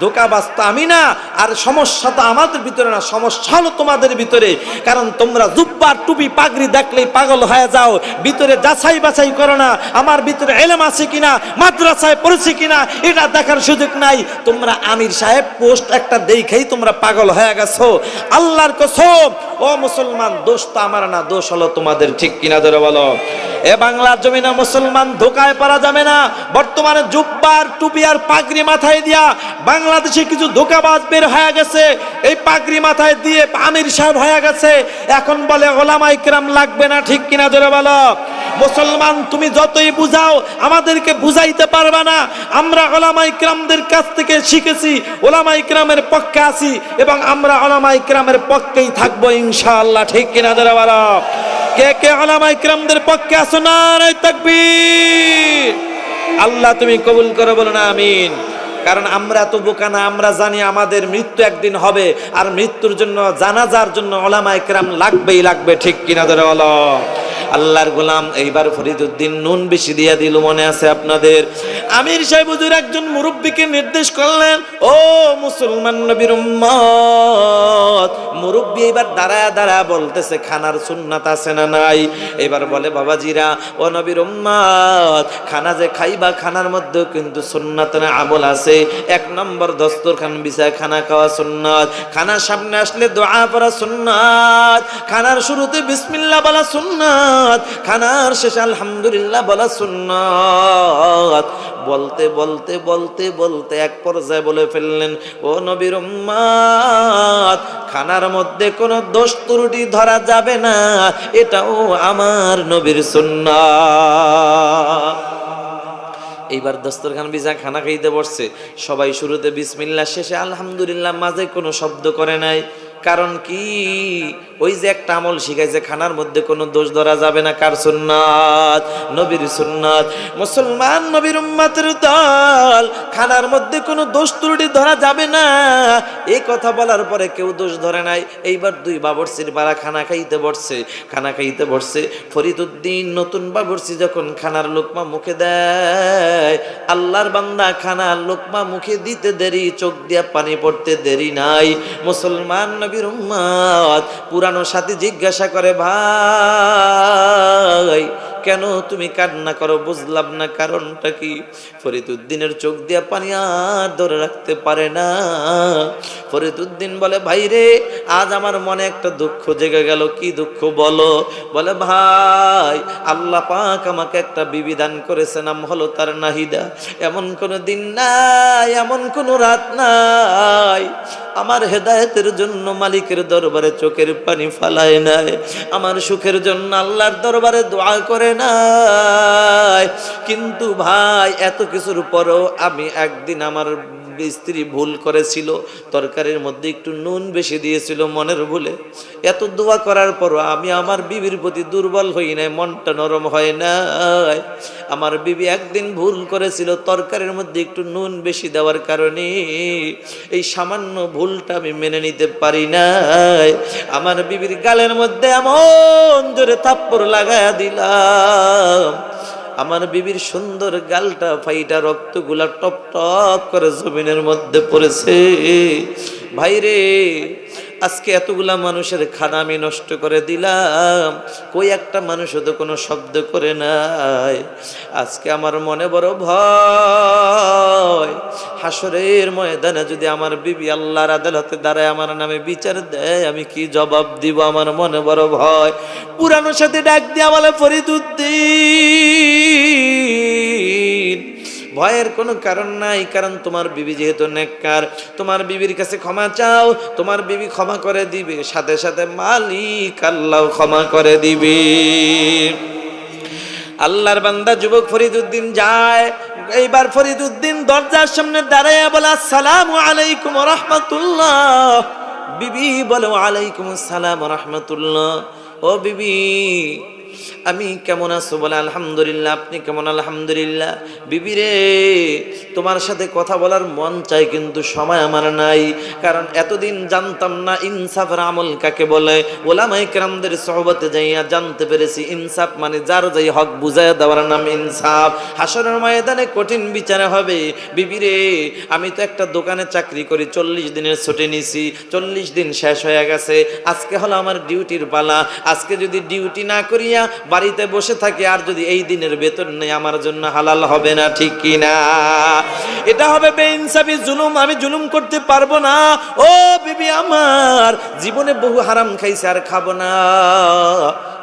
ধোঁকাবাজ তো আমি না, আর সমস্যা তো আমাদের ভিতরে না, সমস্যা হলো তোমাদের ভিতরে। কারণ তোমরা জুব্বার টুপি পাগড়ি দেখলেই পাগল হয়ে যাও, ভিতরে যাচাই বাছাই করো না আমার ভিতরে এলেম আছে কিনা, মাদ্রাসায় পড়েছি কিনা এটা দেখার সুযোগ নাই। তোমরা আমির সাহেব পোস্ট একটা দেখেই তোমরা পাগল হয়ে গেছো। আল্লাহর কসম ও মুসলমান, দোষ তো আমার না, দোষ হলো তোমাদের, ঠিক কিনা ধরে বলো? এ বাংলার জমিনে মুসলমান ধোকায় পড়া যাবে না। বর্তমানে জুব্বার টুপি আর পাগড়ি মাথায় দিয়া বাংলাদেশে কিছু ধোকাবাজ বের হয়ে গেছে, এই পাগড়ি মাথায় দিয়ে আমির সাহেব হয়ে গেছে, এখন বলে ওলামায়ে কেরাম লাগবে না, ঠিক কিনা ধরে বলো? মুসলমান তুমি যতই বুঝাও আমাদেরকে বুঝাইতে পারবে না। আমরা ওলামায়ে কেরামদের কাছ থেকে শিখেছি, ওলামায়ে কেরামের পক্ষে আছি এবং আমরা ওলামায়ে কেরামের পক্ষেই থাকবো ইনশাআল্লাহ, ঠিক কিনা ধরে বলো? কে কে ওলামায়ে কেরামদের পক্ষে আছো? নারে তাকবীর। আল্লাহ তুমি কবুল করো, বলো না আমিন। কারণ আমরা তো বোকা না, আমরা জানি আমাদের মৃত্যু একদিন হবে, আর মৃত্যুর জন্য জানাজার জন্য ওলামায়ে কেরাম লাগবেই লাগবে, ঠিক কিনা ধরে বলো? আল্লাহর গোলাম এইবার ফরিদউদ্দিন নুন বেশি দিয়া দিল, মনে আছে আপনাদের? আমির সাহেব হুজুর একজন মুরব্বীকে নির্দেশ করলেন, ও মুসলমান নবীর উম্মত। মুরব্বী এবার দাঁড়ায় দাঁড়ায় বলতেছে খানার সুন্নাত আছে না নাই? এবার বলে বাবাজিরা ও নবীর উম্মত, খানা যে খাইবা খানার মধ্যেও কিন্তু সুন্নাত না আমল আছে। এক নম্বর দস্তরখান বিছায় খানা খাওয়া সুন্নাত, খানার সামনে আসলে দোয়া পড়া সুন্নাত, খানার শুরুতে বিসমিল্লাহ বলা সুন্নাত, খানার শেষে আলহামদুলিল্লাহ বলা সুন্নাত। বলতে বলতে বলতে বলতে এক পর্যায়ে বলে ফেললেন, ও নবীর উম্মত, খানার মধ্যে কোনো দোষ ত্রুটি ধরা যাবে না, এটাও আমার নবীর সুন্নাত। এইবার দস্তরখান বিছা খানা খাইতে বসছে, সবাই শুরুতে বিসমিল্লাহ, শেষে আলহামদুলিল্লাহ, মাঝে কোনো শব্দ করে নাই। কারণ কি? ওই যে একটা আমল শিখাইছে খানার মধ্যে কোনো দোষ ধরা যাবে না, কার সুন্নাত? নবীর সুন্নাত। মুসলমান নবীর উম্মতের দল, খানার মধ্যে কোনো দোষ ত্রুটি ধরা যাবে না, এই কথা বলার পরে কেউ দোষ ধরে নাই। এইবার দুই বাবরচির পাড়া খানা খাইতে বসছে। ফরিদউদ্দিন নতুন বাবরচি যখন খানার লোকমা মুখে দেয়, আল্লাহর বান্দা খানার লোকমা মুখে দিতে দেরি, চোখ দিয়া পানি পড়তে দেরি নাই। মুসলমান নবীর উম্মত পুরানো সাথী জিজ্ঞাসা করে, ভাই কেন তুমি কান্না করো? বুঝলাম না কারণটা কি? ফরিদউদ্দিনের চোখ দিয়া পানি আর ধরে রাখতে পারে না। ফরিদউদ্দিন বলে, ভাই রে, আজ আমার মনে একটা দুঃখ জেগে গেল। কি দুঃখ বলো? বলে, ভাই আল্লাহ পাক আমাকে একটা বিবি দান করেছে, নাম হলো তার নাহিদা। এমন কোনো দিন নাই, এমন কোনো রাত নাই আমার হেদায়েতের জন্য মালিকের দরবারে চোখের পানি ফালায় নাই, আমার সুখের জন্য আল্লাহর দরবারে দোয়া করে নাই। কিন্তু ভাই এত কিছুর পরেও আমি একদিন আমার স্ত্রী ভুল করেছিল, তরকারির মধ্যে একটু নুন বেশি দিয়েছিল মনের ভুলে। এত দোয়া করার পরও আমি আমার বিবির প্রতি দুর্বল হই নাই, মনটা নরম হয় নাই। আমার বিবি একদিন ভুল করেছিল, তরকারির মধ্যে একটু নুন বেশি দেওয়ার কারণে এই সামান্য ভুলটা আমি মেনে নিতে পারি নাই। আমার বিবির গালের মধ্যে এমন জোরে থাপ্পড় লাগায়া দিলাম, আমার বিবির সুন্দর গালটা ফাইটা রক্তগুলা টপ টপ করে জমিনের মধ্যে পড়েছে। ভাইরে, আজকে এতগুলা মানুষের খানা আমি নষ্ট করে দিলাম, কই একটা মানুষও তো কোনো শব্দ করে নাই। আজকে আমার মনে বড় ভয়, হাসরের ময়দানে যদি আমার বিবি আল্লাহর আদালতে দাঁড়ায় আমার নামে বিচার দেয়, আমি কি জবাব দিব? আমার মনে বড় ভয়। পুরানো সাথে ডাক দিয়া বলে, ফরিদুদ্দিন, ভয়ের কোনো কারণ নাই, কারণ তোমার বিবি যেহেতু নেককার, তোমার বিবির কাছে ক্ষমা চাও, তোমার বিবি ক্ষমা করে দিবে, সাথে সাথে মালিক আল্লাহ ক্ষমা করে দিবে। আল্লাহর বান্দা যুবক ফরিদুদ্দিন যায়। এইবার ফরিদুদ্দিন দরজার সামনে দাঁড়ায় বলে, আসসালামু আলাইকুম ওয়া রাহমাতুল্লাহ। বিবি বলে, ওয়ালাইকুম আসসালাম ওয়া রাহমাতুল্লাহ। ও বিবি, আমি কেমন আছো? বলে, আলহামদুলিল্লাহ। আপনি কেমন? আলহামদুলিল্লাহ। বিবি রে, তোমার সাথে কথা বলার মন চাই, কিন্তু সময় আমার নাই, কারণ এতদিন জানতাম না ইনসাফের আমল কাকে বলে। ওলামায়ে কেরামদের সোহবতে যাইয়া জানতে পেরেছি ইনসাফ মানে যার যাই হক বুঝাইয়া দেওয়ার নাম ইনসাফ। হাসরের ময়দানে কঠিন বিচারে হবে। বিবি রে, আমি তো একটা দোকানে চাকরি করি, 40 দিনের ছুটি নিছি, 40 দিন শেষ হয়ে গেছে, আজকে হলো আমার ডিউটির পালা। আজকে যদি ডিউটি না করিয়া বাড়িতে বসে থাকি, আর যদি এই দিনের বেতন নেই, আমার জন্য হালাল হবে না, ঠিক কি না? এটা হবে বেইনসাফি, জুলুম। আমি জুলুম করতে পারবো না। ও বিবি, আমার জীবনে বহু হারাম খাইছে, আর খাবো না।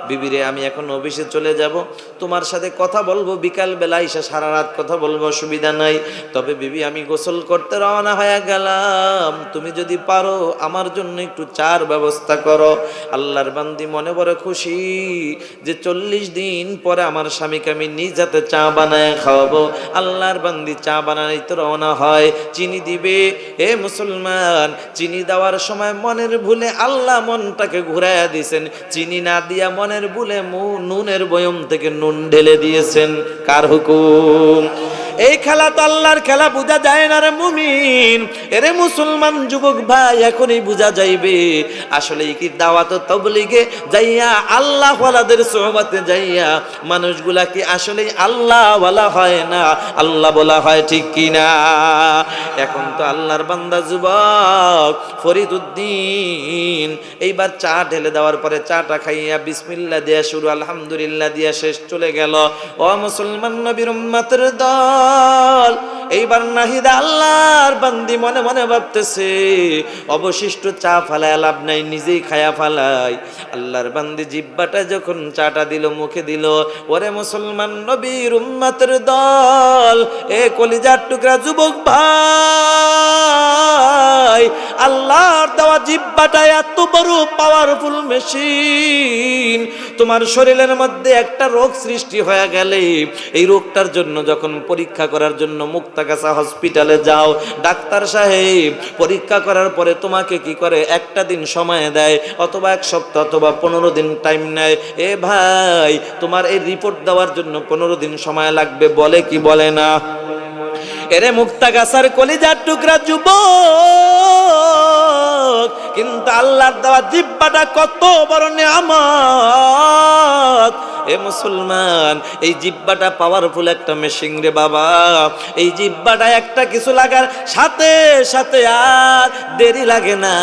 বিবিরে, আমি এখন অফিসে চলে যাব, তোমার সাথে কথা বলবো বিকাল বেলা, এসে সারা রাত কথা বলবো, অসুবিধা নাই। তবে বিবি, আমি গোসল করতে রওনা হয়ে গেলাম, তুমি যদি পারো আমার জন্য একটু চার ব্যবস্থা করো। আল্লাহর বান্দি মনে বড় খুশি যে 40 দিন পরে আমার স্বামীকে আমি নিজ হাতে চা বানায় খাওয়াবো। আল্লাহর বান্দি চা বানাইতে রওনা হয়, চিনি দিবে। হে মুসলমান, চিনি দেওয়ার সময় মনের ভুলে আল্লাহ মনটাকে ঘুরাইয়া দিয়েছেন, চিনি না দিয়া মনের ভুলে নুনের বয়ম থেকে নুন ঢেলে দিয়েছেন। কার হুকুম? এই খেলা তো আল্লাহর খেলা, বোঝা যায় না রে মুমিন। এরে মুসলমান যুবক ভাই, এখনই বোঝা যাইবে আসলে কি দাওয়াত তাবলীগে যাইয়া, আল্লাহ ওয়ালাদের সোহবতে যাইয়া মানুষগুলা কি আসলে আল্লাহ ওয়ালা হয় না আল্লাহ বলা হয়, ঠিক কি না? এখন তো আল্লাহর বান্দা যুবক ফরিদুদ্দিন এইবার চা ঢেলে দেওয়ার পরে চাটা খাইয়া বিসমিল্লাহ দিয়া শুরু, আলহামদুলিল্লাহ দিয়া শেষ, চলে গেল। ও মুসলমান নবীর উম্মতের দল, এইবার নাহিদা আল্লাহর বান্দি মনে মনে ভাবতেছে অবশিষ্ট চা ফালায় লাভ নাই, নিজেই খায়া ফালাই। আল্লাহর বান্দি জিব্বাটা যখন চাটা দিল, মুখে দিল, ওরে মুসলমান নবীর উম্মতের দল, এ কলিজার টুকরা যুবক ভাই, আল্লাহর দেওয়া জিব্বাটা এত বড় পাওয়ারফুল মেশিন। তোমার শরীরের মধ্যে একটা রোগ সৃষ্টি হয়ে গেলে, এই রোগটার জন্য যখন পরীক্ষা করার জন্য মুক্তাগাছা হসপিটালে যাও, ডাক্তার সাহেব পরীক্ষা করার পরে তোমাকে কি করে, একটা দিন সময় দেয়, অথবা 1 সপ্তাহ অথবা 15 দিন টাইম নেয়। এ ভাই, তোমার এই রিপোর্ট দেওয়ার জন্য 15 দিন সময় লাগবে, বলে কি বলে না? এরে মুক্তাগাছার কলিজার টুকরা যুবক, কিন্তু আল্লাহর দেওয়া জিহ্বাটা কত বড় নেয়ামত। এ মুসলমান, এই জিহ্বাটা পাওয়ারফুল একটা মেশিন রে বাবা। এই জিহ্বাটা একটা কিছু লাগার সাথে সাথে আর দেরি লাগে না।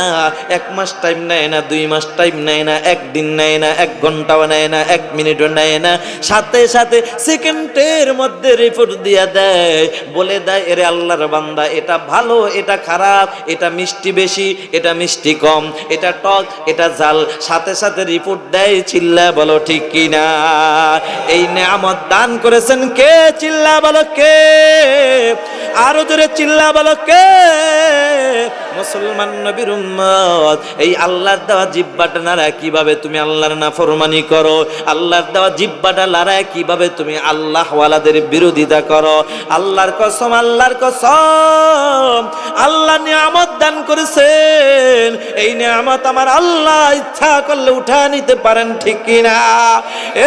1 মাস টাইম নেয় না, 2 মাস টাইম নেয় না, 1 দিন নেয় না, 1 ঘন্টাও নেয় না, 1 মিনিটও নেয় না, সাথে সাথে সেকেন্ডের মধ্যে রিপোর্ট দিয়ে দেয়, বলে দেয় এরে আল্লাহর বান্দা, এটা ভালো, এটা খারাপ, এটা মিষ্টি বেশি, এটা মিষ্টি কম, এটা টক, এটা ঝাল, সাথে সাথে রিপোর্ট দেয়। চিল্লা বলো ঠিক কিনা? এই নেয়ামত দান করেছেন কে? চিল্লা বলো কে? আরো জোরে চিল্লা বলো কে? মুসলমান নবীর উম্মত, এই আল্লাহর দেওয়া জিহ্বাটা নাড়ায় কিভাবে তুমি আল্লাহর নাফরমানি করো, আল্লাহর দেওয়া জিহ্বাটা লড়ায় কিভাবে তুমি আল্লাহ ওয়ালাদের বিরোধিতা করো। আল্লাহর কসম, আল্লাহর কসম, আল্লাহ নিয়ামত দান করেছেন, এই নিয়ামত আমার আল্লাহ ইচ্ছা করলে উঠা নিতে পারেন, ঠিক কিনা?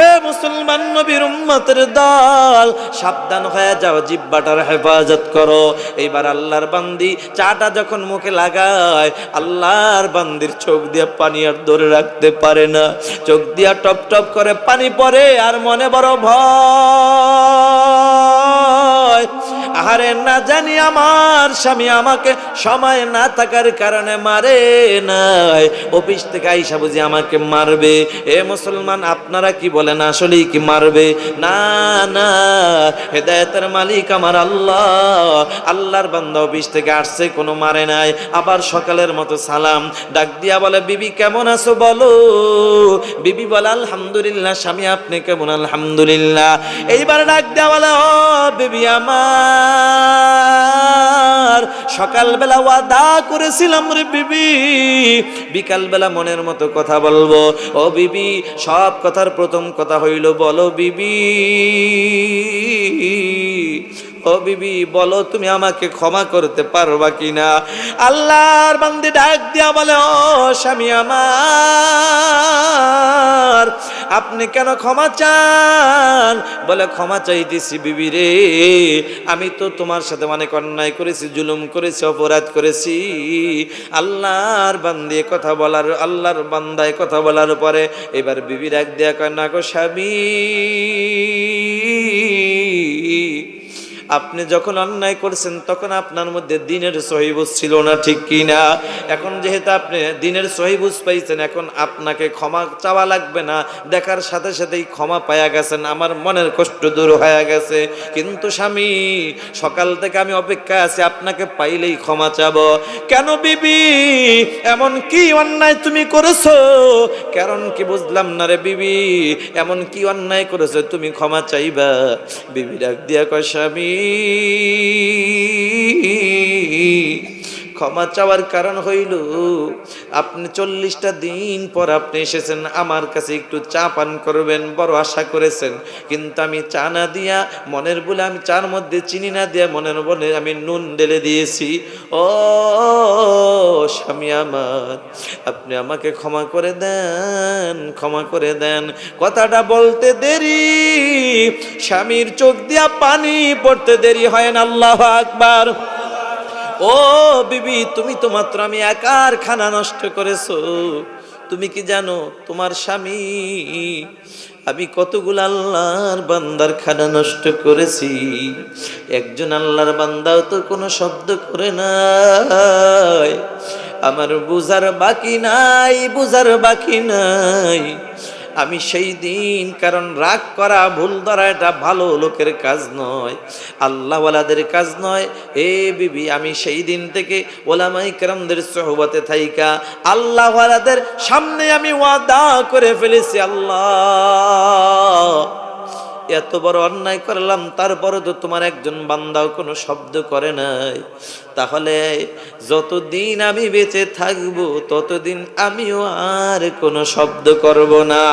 এ মুসলমান নবীর উম্মতের দল, সাবধান হয়ে যাও, জিহ্বাটার হেফাজত করো। এইবার আল্লাহর বান্দি চাটা যখন মুখে লাগায়, আল্লাহর বান্দির চোখ দিয়ে পানি আর ধরে রাখতে পারে না, চোখ দিয়া টপ টপ করে পানি পড়ে, আর মনে বড় ভয়, আরে না জানি আমার স্বামী আমাকে সময় না থাকার কারণে মারে নাই, অফিস থেকে আইসা বুঝি আমাকে মারবে। এ মুসলমান, আপনারা কি বলেন, আসলেই কি মারবে? না না, হেদায়েতের মালিক আমার আল্লাহ। আল্লাহর বান্দা অফিস থেকে আসছে, কোনো মারে নাই, আবার সকালের মতো সালাম ডাক দিয়া বলে, বিবি কেমন আছো বলো? বিবি বলে আলহামদুলিল্লাহ। স্বামী আপনি কেমন? আলহামদুলিল্লাহ। এইবার ডাক দিয়া বলে, ও বিবি আমার, সকালবেলা ওয়াদা করেছিলাম রে বিবি, বিকালবেলা মনের মতো কথা বলবো। ও বিবি, সব কথার প্রথম কথা হইল, বলো বিবি, ও বিবি বলো তুমি আমাকে ক্ষমা করতে পারবা কিনা? আল্লাহর বান্দি ডাক দিয়া বলে, ও স্বামী আমার, আপনি কেন ক্ষমা চান? বলে, ক্ষমা চাইতেছি বিবি রে, আমি তো তোমার সাথে অনেক অন্যায় করেছি, জুলুম করেছি, অপরাধ করেছি। আল্লাহর বান্দি কথা বলার, আল্লাহর বান্দায় কথা বলার পরে এবার বিবি ডাক দিয়া কয়, না গো স্বামী, আপনি যখন অন্যায় করছেন তখন আপনার মধ্যে দিনের সহিবুজ ছিল না, ঠিক কিনা? এখন যেহেতু আপনি দিনের সহিবুজ পাইছেন, এখন আপনাকে ক্ষমা চাওয়া লাগবে না, দেখার সাথে সাথেই ক্ষমা পায়া গেছেন, আমার মনের কষ্ট দূর হয়ে গেছে। কিন্তু স্বামী, সকাল থেকে আমি অপেক্ষায় আছি, আপনাকে পাইলেই ক্ষমা চাবো। কেন বিবি, এমন কি অন্যায় তুমি করেছো? কারণ কি বুঝলাম না রে বিবি, এমন কি অন্যায় করেছো তুমি ক্ষমা চাইবা? বিবি ডাক দিয়া কয়, স্বামী, ক্ষমা চাওয়ার কারণ হইল, আপনি 40টা দিন পর আপনি এসেছেন আমার কাছে, একটু চা পান করবেন বড় আশা করেছেন, কিন্তু আমি চা না দিয়া, মনের বলে আমি চার মধ্যে চিনি না দিয়া মনের বলে আমি নুন ঢেলে দিয়েছি। ও স্বামী আমার, আপনি আমাকে ক্ষমা করে দেন, ক্ষমা করে দেন। কথাটা বলতে দেরি, স্বামীর চোখ দিয়া পানি পড়তে দেরি হয় না। আল্লাহু আকবার। ও বিবি, তুমি তো মাত্র আমি একার খানা নষ্ট করেছো, তুমি কি জানো তোমার স্বামী আমি কতগুলো আল্লাহর বান্দার খানা নষ্ট করেছি? একজন আল্লাহর বান্দাও তো কোনো শব্দ করে নাই। আমার বুঝার বাকি নাই, বুঝার বাকি নাই। আমি সেই দিন, কারণ রাগ করা, ভুল ধরা এটা ভালো লোকের কাজ নয়, আল্লাহওয়ালাদের কাজ নয়। এ বিবি, আমি সেই দিন থেকে ওলামাই কেরামদের সোহবতে থাইকা আল্লাহওয়ালাদের সামনে আমি ওয়াদা করে ফেলেছি, আল্লাহ এত বড় অন্যায় করলাম, তারপরে তো তোমার একজন বান্দাও কোনো শব্দ করে নাই, তাহলে যতদিন আমি বেঁচে থাকবো ততদিন আমিও আর কোনো শব্দ করব না।